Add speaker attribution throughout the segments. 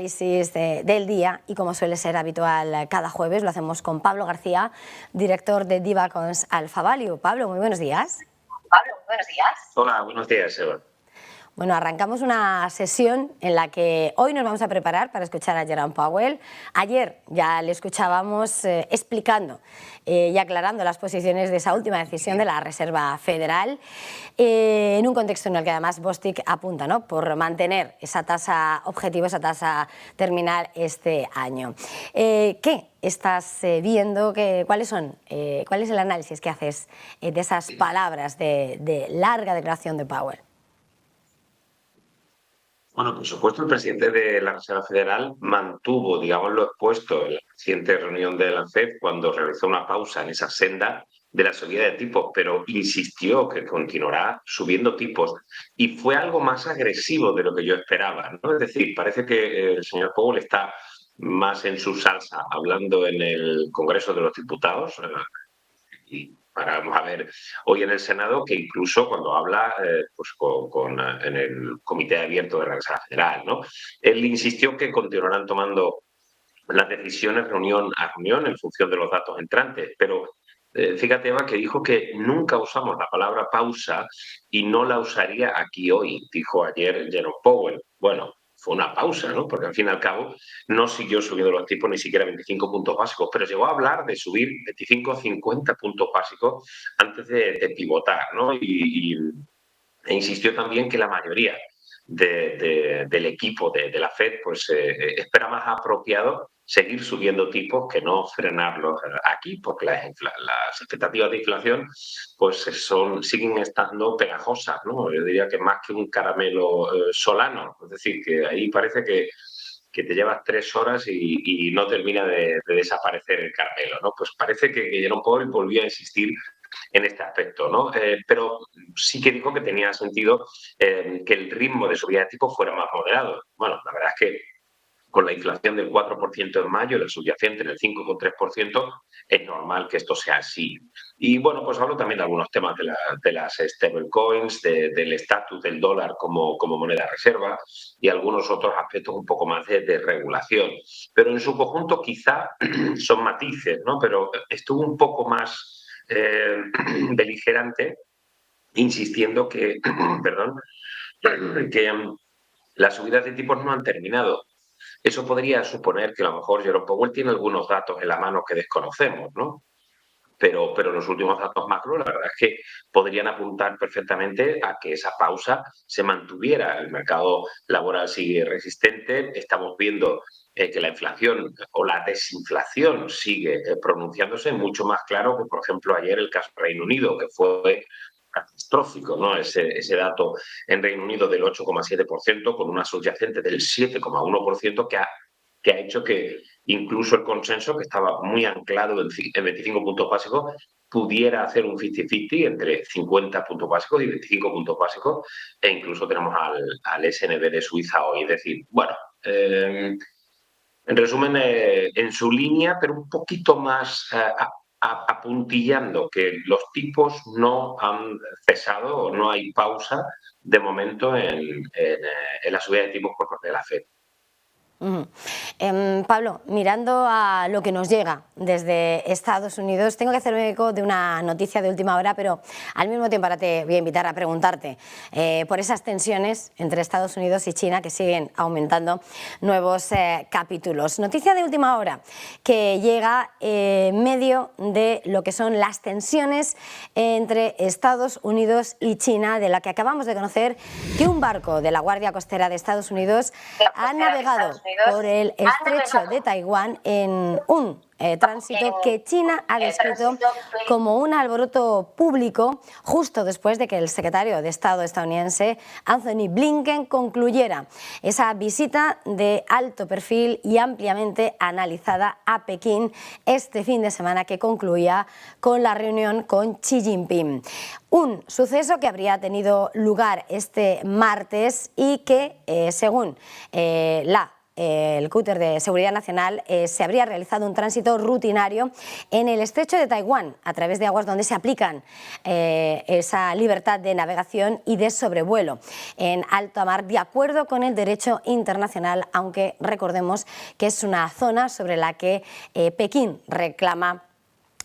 Speaker 1: análisis del día y, como suele ser habitual cada jueves, lo hacemos con Pablo García, director de Divacons Alpha Value. Pablo, muy buenos días.
Speaker 2: Hola, buenos días, Eva.
Speaker 1: Bueno, arrancamos una sesión en la que hoy nos vamos a preparar para escuchar a Jerome Powell. Ayer ya le escuchábamos explicando y aclarando las posiciones de esa última decisión de la Reserva Federal, en un contexto en el que además Bostic apunta, ¿no?, por mantener esa tasa objetivo, esa tasa terminal este año. ¿Qué estás viendo? ¿Cuál es el análisis que haces de esas palabras de larga declaración de Powell?
Speaker 2: Bueno, por supuesto, el presidente de la Reserva Federal mantuvo, digamos, lo expuesto en la reciente reunión de la FED cuando realizó una pausa en esa senda de la subida de tipos, pero insistió que continuará subiendo tipos y fue algo más agresivo de lo que yo esperaba, ¿no? Es decir, parece que el señor Powell está más en su salsa hablando en el Congreso de los Diputados, y vamos a ver hoy en el Senado que incluso cuando habla en el Comité Abierto de la Reserva Federal, ¿no? Él insistió que continuarán tomando las decisiones reunión a reunión en función de los datos entrantes, pero fíjate, Eva, que dijo que nunca usamos la palabra pausa y no la usaría aquí hoy, dijo ayer Jerome Powell. Bueno, fue una pausa, ¿no? Porque al fin y al cabo no siguió subiendo los tipos ni siquiera 25 puntos básicos, pero llegó a hablar de subir 25 o 50 puntos básicos antes de pivotar, ¿no? E insistió también que la mayoría del equipo de la FED pues espera más apropiado seguir subiendo tipos que no frenarlos aquí, porque las expectativas de inflación pues siguen estando pegajosas, ¿no? Yo diría que más que un caramelo solano, es decir, que ahí parece que te llevas 3 horas y no termina de desaparecer el caramelo, ¿no? Pues parece que Jerome Powell volvió a insistir en este aspecto, ¿no? Pero sí que dijo que tenía sentido que el ritmo de subida de tipos fuera más moderado. Bueno, la verdad es que con la inflación del 4% en mayo, la subyacente en el 5,3%, es normal que esto sea así. Y bueno, pues hablo también de algunos temas de las stablecoins, del estatus del dólar como moneda reserva y algunos otros aspectos un poco más de regulación. Pero en su conjunto quizá son matices, ¿no? Pero estuvo un poco más beligerante, insistiendo que, perdón, que las subidas de tipos no han terminado. Eso podría suponer que a lo mejor Jerome Powell tiene algunos datos en la mano que desconocemos, ¿no? Pero los últimos datos macro, la verdad es que podrían apuntar perfectamente a que esa pausa se mantuviera. El mercado laboral sigue resistente, estamos viendo que la inflación o la desinflación sigue pronunciándose mucho más claro que, por ejemplo, ayer el caso Reino Unido, que fue catastrófico, ¿no? Ese dato en Reino Unido del 8,7% con una subyacente del 7,1% que ha hecho que incluso el consenso, que estaba muy anclado en 25 puntos básicos, pudiera hacer un 50-50 entre 50 puntos básicos y 25 puntos básicos, e incluso tenemos al SNB de Suiza hoy. Es decir, bueno, en resumen, en su línea, pero un poquito más apuntillando que los tipos no han cesado o no hay pausa de momento en la subida de tipos por parte de la FED.
Speaker 1: Pablo, mirando a lo que nos llega desde Estados Unidos, tengo que hacerme eco de una noticia de última hora, pero al mismo tiempo ahora te voy a invitar a preguntarte por esas tensiones entre Estados Unidos y China que siguen aumentando nuevos capítulos. Noticia de última hora que llega en medio de lo que son las tensiones entre Estados Unidos y China, de la que acabamos de conocer que un barco de la Guardia Costera de Estados Unidos ha navegado por el estrecho de Taiwán en un tránsito que China ha descrito como un alboroto público justo después de que el secretario de Estado estadounidense Anthony Blinken concluyera esa visita de alto perfil y ampliamente analizada a Pekín este fin de semana, que concluía con la reunión con Xi Jinping. Un suceso que habría tenido lugar este martes y que, según la el cúter de Seguridad Nacional, se habría realizado un tránsito rutinario en el estrecho de Taiwán, a través de aguas donde se aplican esa libertad de navegación y de sobrevuelo en alta mar, de acuerdo con el derecho internacional, aunque recordemos que es una zona sobre la que Pekín reclama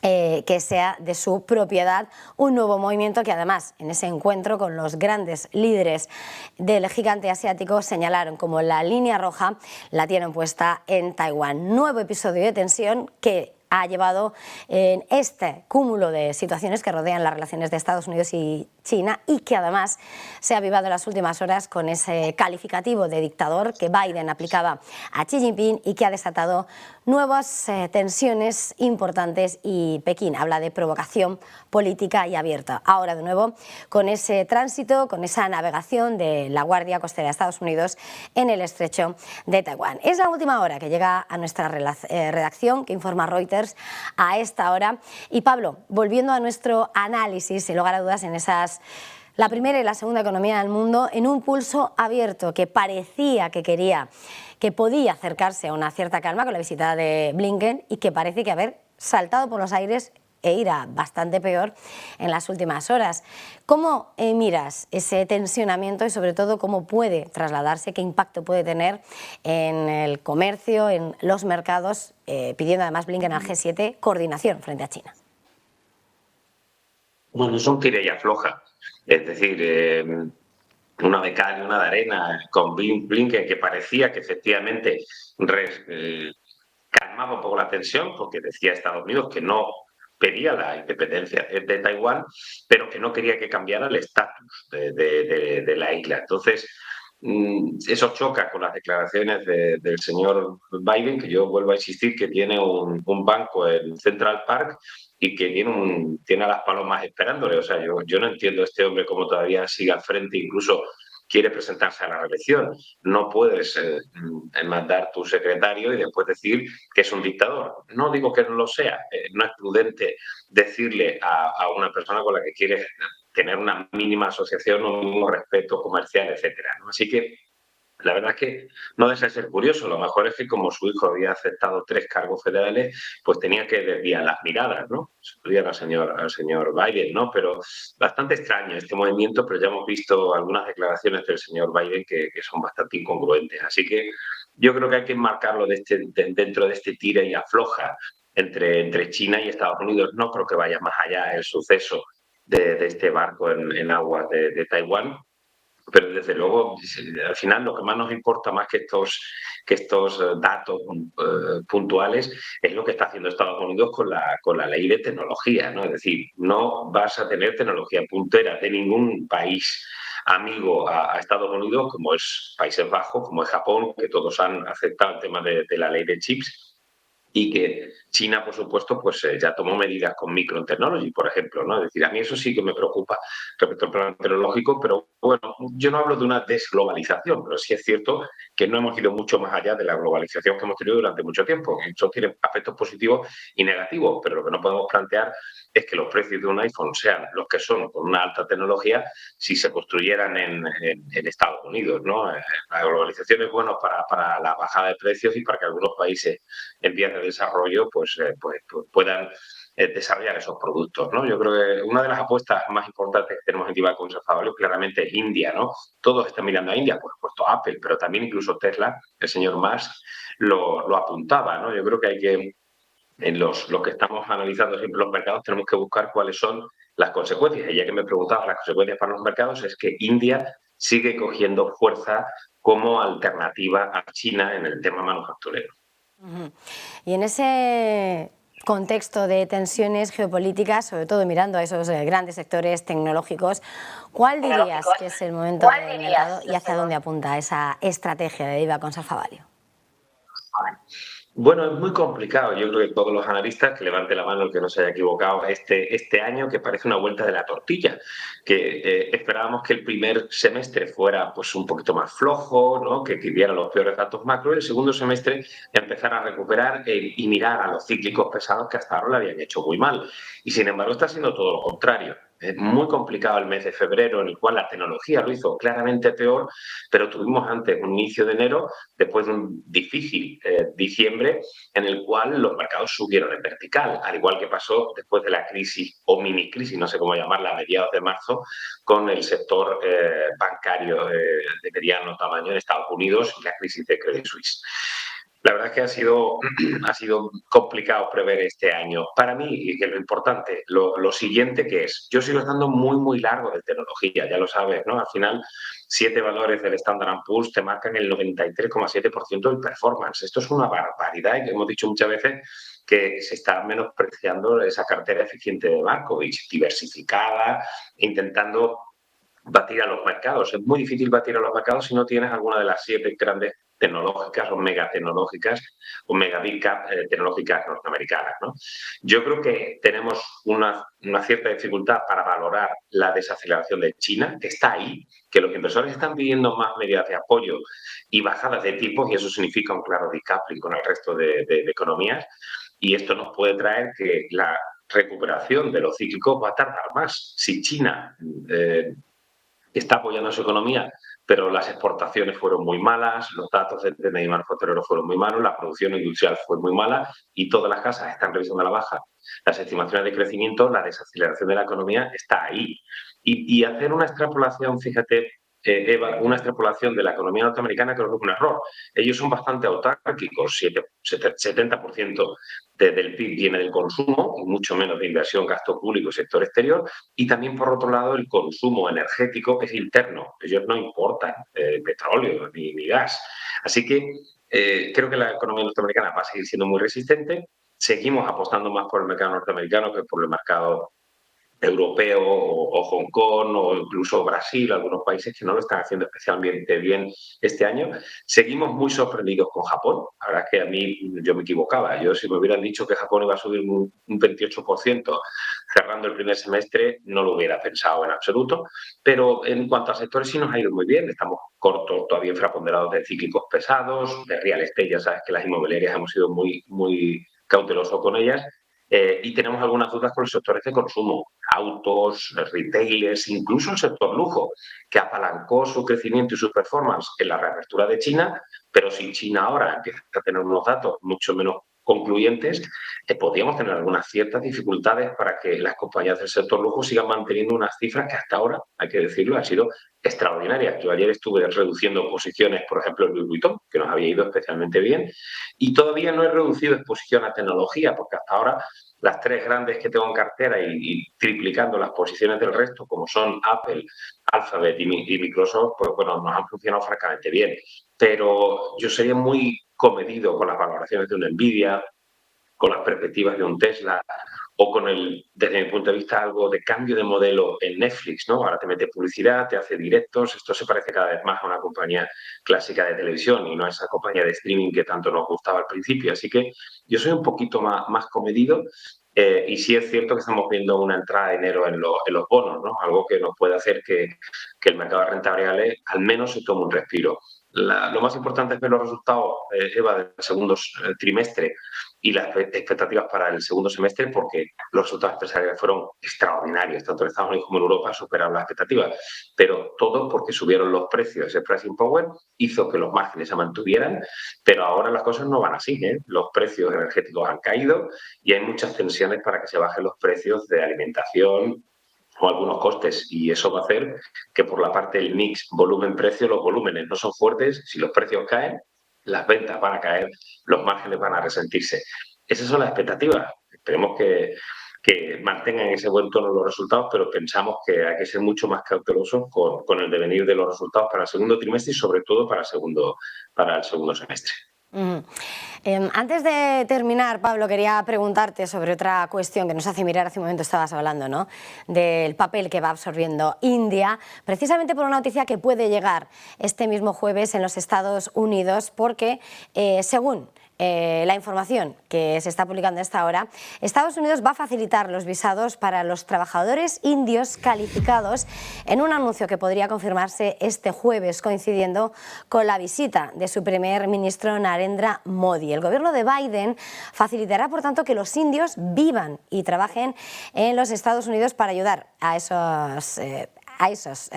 Speaker 1: que sea de su propiedad, un nuevo movimiento que además en ese encuentro con los grandes líderes del gigante asiático señalaron como la línea roja la tienen puesta en Taiwán. Nuevo episodio de tensión que ha llevado en este cúmulo de situaciones que rodean las relaciones de Estados Unidos y China y que además se ha avivado en las últimas horas con ese calificativo de dictador que Biden aplicaba a Xi Jinping y que ha desatado nuevas tensiones importantes, y Pekín habla de provocación política y abierta. Ahora de nuevo con ese tránsito, con esa navegación de la Guardia Costera de Estados Unidos en el estrecho de Taiwán. Es la última hora que llega a nuestra redacción, que informa Reuters a esta hora. Y Pablo, volviendo a nuestro análisis, sin lugar a dudas, en la primera y la segunda economía del mundo, en un pulso abierto que parecía que podía acercarse a una cierta calma con la visita de Blinken y que parece que haber saltado por los aires e ir a bastante peor en las últimas horas. ¿Cómo miras ese tensionamiento y sobre todo cómo puede trasladarse, qué impacto puede tener en el comercio, en los mercados, pidiendo además Blinken al G7 coordinación frente a China?
Speaker 2: Bueno, es un tira y afloja. Es decir, una de cal y una de arena con Blinken, que parecía que efectivamente calmaba un poco la tensión, porque decía Estados Unidos que no pedía la independencia de Taiwán, pero que no quería que cambiara el estatus de la isla. Entonces, eso choca con las declaraciones del señor Biden, que yo vuelvo a insistir que tiene un banco en Central Park y que tiene a las palomas esperándole. O sea, yo no entiendo a este hombre cómo todavía sigue al frente, incluso quiere presentarse a la reelección. No puedes mandar tu secretario y después decir que es un dictador. No digo que no lo sea. No es prudente decirle a una persona con la que quieres tener una mínima asociación o un mínimo respeto comercial, etcétera, ¿no? Así que la verdad es que no deja de ser curioso. Lo mejor es que como su hijo había aceptado 3 cargos federales, pues tenía que desviar las miradas, ¿no? Se podía al señor Biden, ¿no? Pero bastante extraño este movimiento, pero ya hemos visto algunas declaraciones del señor Biden que son bastante incongruentes. Así que yo creo que hay que enmarcarlo dentro de este tira y afloja entre China y Estados Unidos. No creo que vaya más allá el suceso de este barco en aguas de Taiwán. Pero desde luego, al final lo que más nos importa, más que estos datos puntuales, es lo que está haciendo Estados Unidos con la ley de tecnología, ¿no? Es decir, no vas a tener tecnología puntera de ningún país amigo a Estados Unidos, como es Países Bajos, como es Japón, que todos han aceptado el tema de la ley de chips, y que China, por supuesto, pues ya tomó medidas con Micron Technology, por ejemplo, ¿no? Es decir, a mí eso sí que me preocupa respecto al plan tecnológico, pero bueno, yo no hablo de una desglobalización, pero sí es cierto que no hemos ido mucho más allá de la globalización que hemos tenido durante mucho tiempo. Eso tiene aspectos positivos y negativos, pero lo que no podemos plantear es que los precios de un iPhone sean los que son con una alta tecnología si se construyeran en Estados Unidos, ¿no? La globalización es buena para la bajada de precios y para que algunos países en vías de desarrollo pues puedan desarrollar esos productos, ¿no? Yo creo que una de las apuestas más importantes que tenemos en Diva con Favalio claramente es India, ¿no? Todos están mirando a India, por supuesto Apple, pero también incluso Tesla, el señor Musk lo apuntaba, ¿no? Yo creo que hay que, en los que estamos analizando siempre los mercados, tenemos que buscar cuáles son las consecuencias. Y ya que me preguntabas las consecuencias para los mercados, es que India sigue cogiendo fuerza como alternativa a China en el tema manufacturero.
Speaker 1: Y en ese contexto de tensiones geopolíticas, sobre todo mirando a esos grandes sectores tecnológicos, ¿cuál dirías que es el momento del mercado y hacia dónde apunta esa estrategia de Diva con Favalio?
Speaker 2: Bueno, es muy complicado. Yo creo que todos los analistas, que levante la mano el que no se haya equivocado este año, que parece una vuelta de la tortilla, que esperábamos que el primer semestre fuera pues un poquito más flojo, ¿no? Que viera los peores datos macro, y el segundo semestre empezar a recuperar y mirar a los cíclicos pesados que hasta ahora lo habían hecho muy mal. Y sin embargo está siendo todo lo contrario. muy complicado el mes de febrero, en el cual la tecnología lo hizo claramente peor, pero tuvimos antes un inicio de enero, después de un difícil diciembre, en el cual los mercados subieron en vertical, al igual que pasó después de la crisis o mini crisis, no sé cómo llamarla, a mediados de marzo, con el sector bancario de mediano tamaño en Estados Unidos y la crisis de Credit Suisse. La verdad es que ha sido complicado prever este año. Para mí, y que lo importante, lo siguiente que es, yo sigo estando muy largo de tecnología, ya lo sabes, ¿no? Al final, 7 valores del Standard & Poor's te marcan el 93,7% del performance. Esto es una barbaridad y que hemos dicho muchas veces que se está menospreciando esa cartera eficiente de Markowitz, diversificada, intentando batir a los mercados. Es muy difícil batir a los mercados si no tienes alguna de las 7 grandes tecnológicas o megatecnológicas o mega big cap tecnológicas norteamericanas, ¿no? Yo creo que tenemos una cierta dificultad para valorar la desaceleración de China, que está ahí, que los inversores están pidiendo más medidas de apoyo y bajadas de tipos, y eso significa un claro decoupling con el resto de economías, y esto nos puede traer que la recuperación de los cíclicos va a tardar más. Si China está apoyando su economía, pero las exportaciones fueron muy malas, los datos de PMI manufacturero fueron muy malos, la producción industrial fue muy mala y todas las casas están revisando a la baja las estimaciones de crecimiento, la desaceleración de la economía está ahí. Y hacer una extrapolación, fíjate, Eva, una extrapolación de la economía norteamericana creo que es un error. Ellos son bastante autárquicos, 70% del PIB viene del consumo, y mucho menos de inversión, gasto público y sector exterior, y también, por otro lado, el consumo energético es interno. Ellos no importan petróleo ni gas. Así que creo que la economía norteamericana va a seguir siendo muy resistente. Seguimos apostando más por el mercado norteamericano que por el mercado europeo o Hong Kong o incluso Brasil, algunos países que no lo están haciendo especialmente bien este año. Seguimos muy sorprendidos con Japón. La verdad es que a mí yo me equivocaba. Yo, si me hubieran dicho que Japón iba a subir un 28% cerrando el primer semestre, no lo hubiera pensado en absoluto. Pero en cuanto a sectores sí nos ha ido muy bien. Estamos cortos, todavía infraponderados de cíclicos pesados, de real estate. Ya sabes que las inmobiliarias hemos sido muy cautelosos con ellas. Y tenemos algunas dudas con los sectores de consumo, autos, retailers, incluso el sector lujo, que apalancó su crecimiento y su performance en la reapertura de China, pero si China ahora empieza a tener unos datos mucho menos concluyentes, podríamos tener algunas ciertas dificultades para que las compañías del sector lujo sigan manteniendo unas cifras que hasta ahora, hay que decirlo, han sido extraordinarias. Yo ayer estuve reduciendo posiciones, por ejemplo, en Louis Vuitton, que nos había ido especialmente bien, y todavía no he reducido exposición a tecnología, porque hasta ahora las 3 grandes que tengo en cartera y triplicando las posiciones del resto, como son Apple, Alphabet y Microsoft, pues bueno, nos han funcionado francamente bien. Pero yo sería muy comedido con las valoraciones de una Nvidia, con las perspectivas de un Tesla o con desde mi punto de vista, algo de cambio de modelo en Netflix, ¿no? Ahora te mete publicidad, te hace directos, esto se parece cada vez más a una compañía clásica de televisión y no a esa compañía de streaming que tanto nos gustaba al principio. Así que yo soy un poquito más comedido y sí es cierto que estamos viendo una entrada de enero en los bonos, ¿no? Algo que nos puede hacer que el mercado de renta variable al menos se tome un respiro. Lo más importante es ver los resultados, Eva, del segundo trimestre y las expectativas para el segundo semestre, porque los resultados empresariales fueron extraordinarios, tanto en Estados Unidos como en Europa superaron las expectativas, pero todo porque subieron los precios. El pricing power hizo que los márgenes se mantuvieran, pero ahora las cosas no van así, ¿eh? Los precios energéticos han caído y hay muchas tensiones para que se bajen los precios de alimentación o algunos costes, y eso va a hacer que por la parte del mix volumen-precio, los volúmenes no son fuertes. Si los precios caen, las ventas van a caer, los márgenes van a resentirse. Esas son las expectativas. Esperemos que mantengan ese buen tono los resultados, pero pensamos que hay que ser mucho más cautelosos con el devenir de los resultados para el segundo trimestre y sobre todo para el segundo semestre.
Speaker 1: Antes de terminar, Pablo, quería preguntarte sobre otra cuestión que nos hace mirar. Hace un momento estabas hablando, ¿no?, del papel que va absorbiendo India, precisamente por una noticia que puede llegar este mismo jueves en los Estados Unidos, porque según la información que se está publicando a esta hora, Estados Unidos va a facilitar los visados para los trabajadores indios calificados en un anuncio que podría confirmarse este jueves, coincidiendo con la visita de su primer ministro Narendra Modi. El gobierno de Biden facilitará, por tanto, que los indios vivan y trabajen en los Estados Unidos para ayudar a esos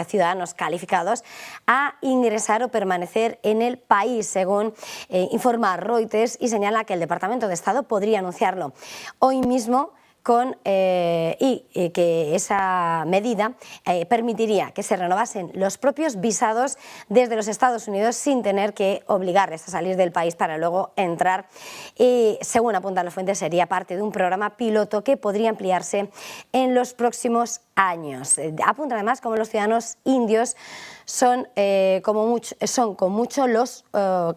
Speaker 1: ciudadanos calificados a ingresar o permanecer en el país, según informa Reuters, y señala que el Departamento de Estado podría anunciarlo hoy mismo y que esa medida permitiría que se renovasen los propios visados desde los Estados Unidos sin tener que obligarles a salir del país para luego entrar. Y según apuntan las fuentes, sería parte de un programa piloto que podría ampliarse en los próximos años. Apuntan además como los ciudadanos indios son con mucho los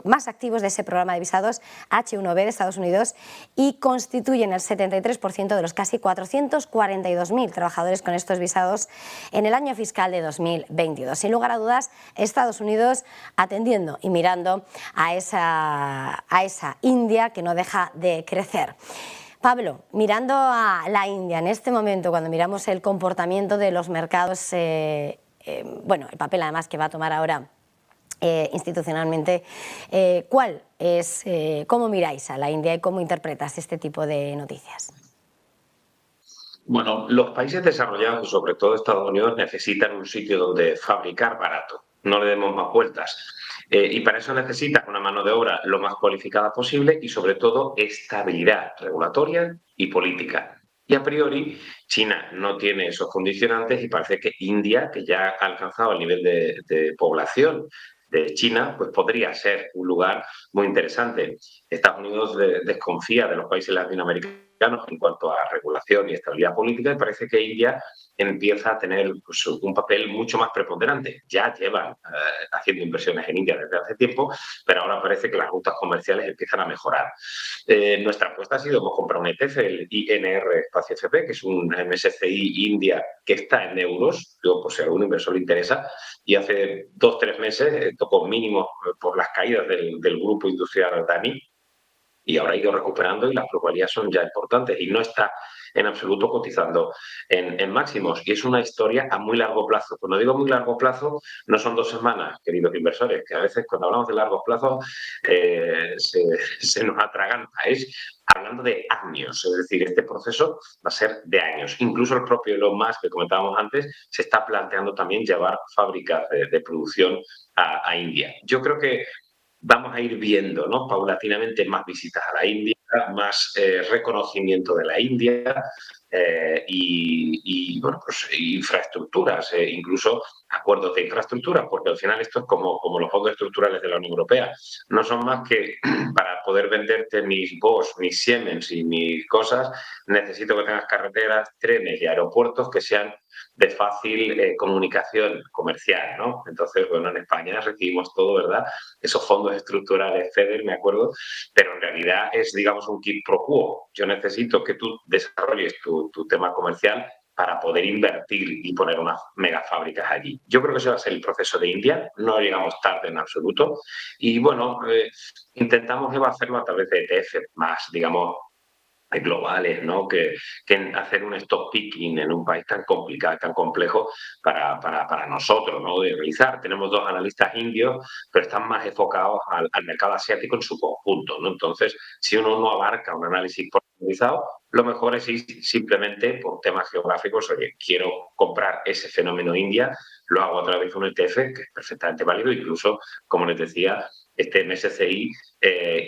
Speaker 1: más activos de ese programa de visados H-1B de Estados Unidos y constituyen el 73% de los casi 442.000 trabajadores con estos visados en el año fiscal de 2022. Sin lugar a dudas, Estados Unidos atendiendo y mirando a esa India que no deja de crecer. Pablo, mirando a la India en este momento, cuando miramos el comportamiento de los mercados, bueno, el papel además que va a tomar ahora institucionalmente, ¿cómo miráis a la India y cómo interpretas este tipo de noticias?
Speaker 2: Bueno, los países desarrollados y sobre todo Estados Unidos necesitan un sitio donde fabricar barato. No le demos más vueltas. Y para eso necesitan una mano de obra lo más cualificada posible y sobre todo estabilidad regulatoria y política. Y a priori China no tiene esos condicionantes y parece que India, que ya ha alcanzado el nivel de población de China, pues podría ser un lugar muy interesante. Estados Unidos desconfía de los países latinoamericanos en cuanto a regulación y estabilidad política y parece que India empieza a tener pues, un papel mucho más preponderante. Ya llevan haciendo inversiones en India desde hace tiempo, pero ahora parece que las rutas comerciales empiezan a mejorar. Nuestra apuesta ha sido hemos comprado un ETF, el INR Espacio FP, que es un MSCI India que está en euros, digo, por si a algún inversor le interesa, y hace 2 o 3 meses tocó mínimo por las caídas del grupo industrial Adani, y ahora ha ido recuperando y las plusvalías son ya importantes y no está en absoluto cotizando en máximos. Y es una historia a muy largo plazo. Cuando digo muy largo plazo, no son 2 semanas, queridos inversores, que a veces cuando hablamos de largos plazos se nos atraganta. Es hablando de años, es decir, este proceso va a ser de años. Incluso el propio Elon Musk, que comentábamos antes, se está planteando también llevar fábricas de producción a India. Yo creo que vamos a ir viendo, ¿no?, paulatinamente más visitas a la India, más reconocimiento de la India y bueno, pues infraestructuras, incluso acuerdos de infraestructura, porque al final esto es como los fondos estructurales de la Unión Europea. No son más que para poder venderte mis Bosch, mis Siemens y mis cosas, necesito que tengas carreteras, trenes y aeropuertos que sean de fácil comunicación comercial, ¿no? Entonces, bueno, en España recibimos todo, ¿verdad? Esos fondos estructurales FEDER, me acuerdo, pero en realidad es, digamos, un quid pro quo. Yo necesito que tú desarrolles tu tema comercial para poder invertir y poner unas megafábricas allí. Yo creo que ese va a ser el proceso de India, no llegamos tarde en absoluto, y bueno, intentamos hacerlo a través de ETF más, digamos, globales, ¿no?, que hacer un stock picking en un país tan complicado, tan complejo para nosotros, ¿no?, de realizar. Tenemos 2 analistas indios, pero están más enfocados al mercado asiático en su conjunto, ¿no? Entonces, si uno no abarca un análisis pormenorizado, lo mejor es ir simplemente por temas geográficos. Oye, quiero comprar ese fenómeno India, lo hago a través de un ETF, que es perfectamente válido, incluso, como les decía, este MSCI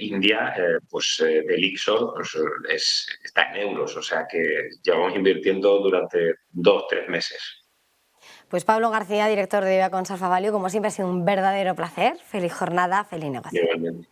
Speaker 2: India, del IXOR, pues, está en euros, o sea que llevamos invirtiendo durante 2 o 3 meses.
Speaker 1: Pues Pablo García, director de Viva con Alfa Value, como siempre ha sido un verdadero placer. Feliz jornada, feliz negocio.
Speaker 2: Igualmente.